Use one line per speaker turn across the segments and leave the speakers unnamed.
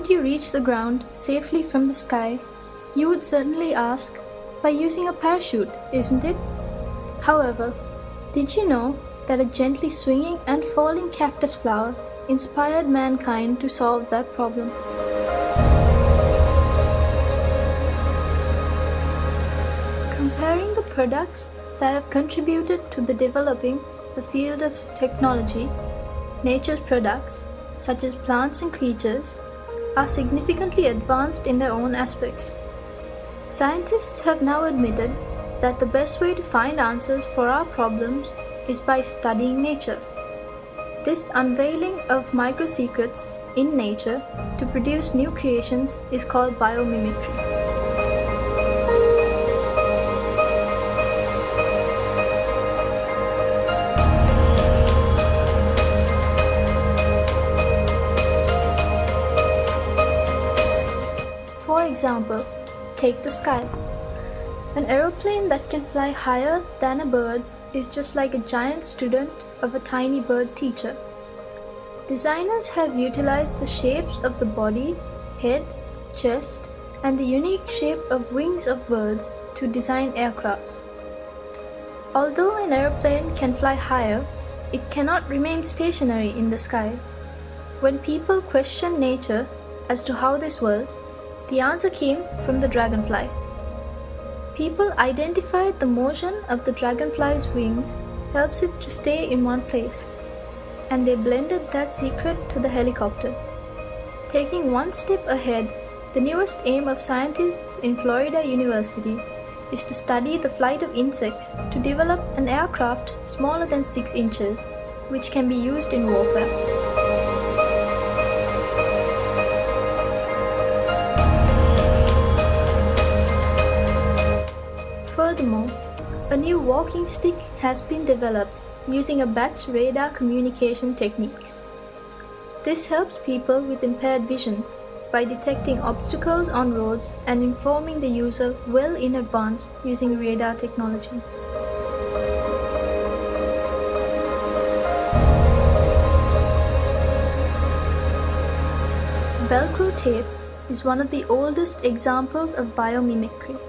did you reach the ground safely from the sky? You would certainly ask, by using a parachute, isn't it? However, did you know that a gently swinging and falling cactus flower inspired mankind to solve that problem? Comparing the products that have contributed to the developing the field of technology, nature's products, such as plants and creatures, are significantly advanced in their own aspects. Scientists have now admitted that the best way to find answers for our problems is by studying nature. This unveiling of micro-secrets in nature to produce new creations is called biomimicry. For example, take the sky. An aeroplane that can fly higher than a bird is just like a giant student of a tiny bird teacher. Designers have utilized the shapes of the body, head, chest, and the unique shape of wings of birds to design aircrafts. Although an aeroplane can fly higher, it cannot remain stationary in the sky. When people questioned nature as to how this was, the answer came from the dragonfly. People identified the motion of the dragonfly's wings helps it to stay in one place, and they blended that secret to the helicopter. Taking one step ahead, the newest aim of scientists in Florida University is to study the flight of insects to develop an aircraft smaller than 6 inches, which can be used in warfare. Furthermore, a new walking stick has been developed using a bat's radar communication techniques. This helps people with impaired vision by detecting obstacles on roads and informing the user well in advance using radar technology. Velcro tape is one of the oldest examples of biomimicry.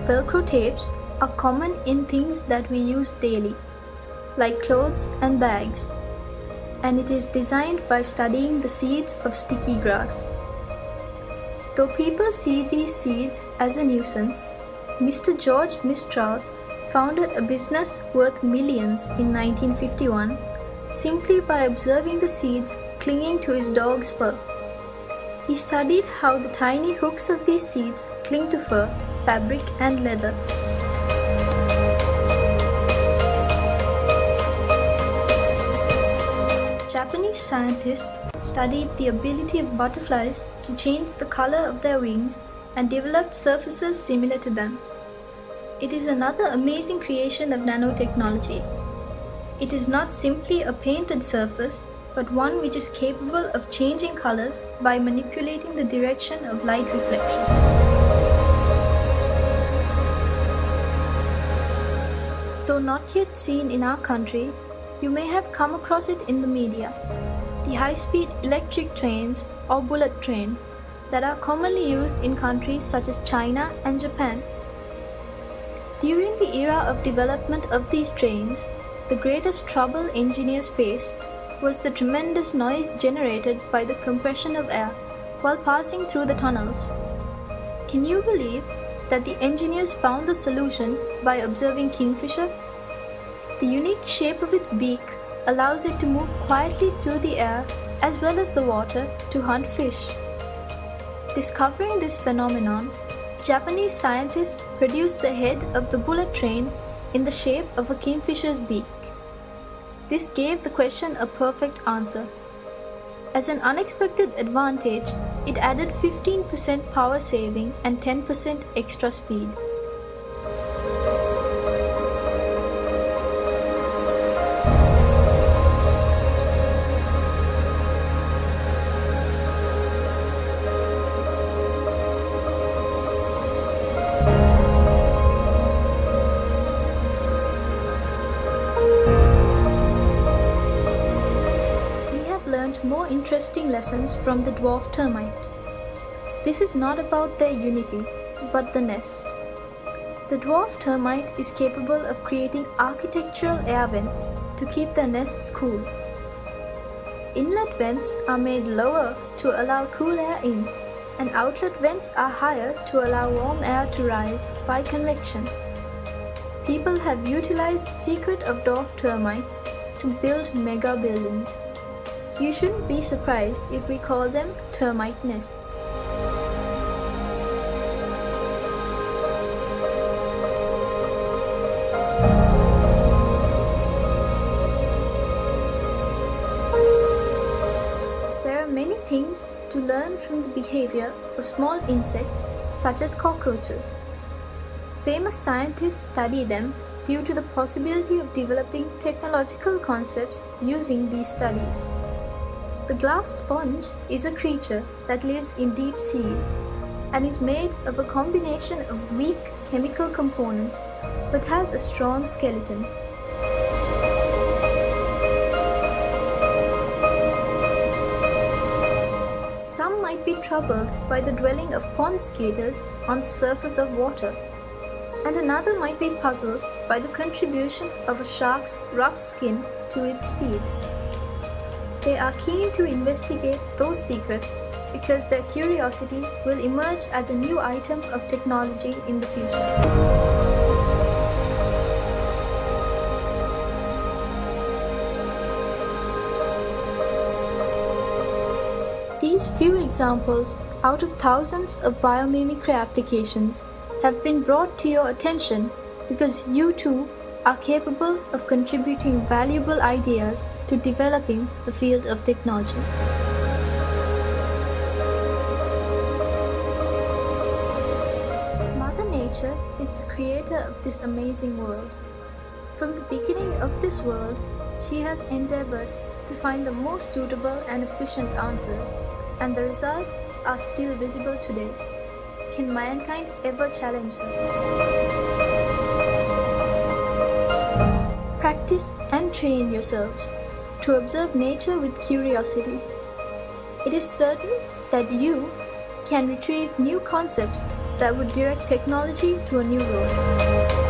Velcro tapes are common in things that we use daily, like clothes and bags, and it is designed by studying the seeds of sticky grass. Though people see these seeds as a nuisance, Mr. George Mistral founded a business worth millions in 1951 simply by observing the seeds clinging to his dog's fur. He studied how the tiny hooks of these seeds cling to fur, fabric, and leather. Japanese scientists studied the ability of butterflies to change the color of their wings and developed surfaces similar to them. It is another amazing creation of nanotechnology. It is not simply a painted surface, but one which is capable of changing colors by manipulating the direction of light reflection. Though not yet seen in our country, you may have come across it in the media. The high-speed electric trains or bullet train that are commonly used in countries such as China and Japan. During the era of development of these trains, the greatest trouble engineers faced was the tremendous noise generated by the compression of air while passing through the tunnels. Can you believe that the engineers found the solution by observing kingfisher? The unique shape of its beak allows it to move quietly through the air as well as the water to hunt fish. Discovering this phenomenon, Japanese scientists produced the head of the bullet train in the shape of a kingfisher's beak. This gave the question a perfect answer. As an unexpected advantage, it added 15% power saving and 10% extra speed. More interesting lessons from the dwarf termite. This is not about their unity, but the nest. The dwarf termite is capable of creating architectural air vents to keep their nests cool. Inlet vents are made lower to allow cool air in, and outlet vents are higher to allow warm air to rise by convection. People have utilized the secret of dwarf termites to build mega buildings. You shouldn't be surprised if we call them termite nests. There are many things to learn from the behavior of small insects such as cockroaches. Famous scientists study them due to the possibility of developing technological concepts using these studies. The glass sponge is a creature that lives in deep seas and is made of a combination of weak chemical components but has a strong skeleton. Some might be troubled by the dwelling of pond skaters on the surface of water, and another might be puzzled by the contribution of a shark's rough skin to its speed. They are keen to investigate those secrets because their curiosity will emerge as a new item of technology in the future. These few examples out of thousands of biomimicry applications have been brought to your attention because you too are capable of contributing valuable ideas to developing the field of technology. Mother Nature is the creator of this amazing world. From the beginning of this world, she has endeavored to find the most suitable and efficient answers, and the results are still visible today. Can mankind ever challenge her? Practice and train yourselves to observe nature with curiosity. It is certain that you can retrieve new concepts that would direct technology to a new road.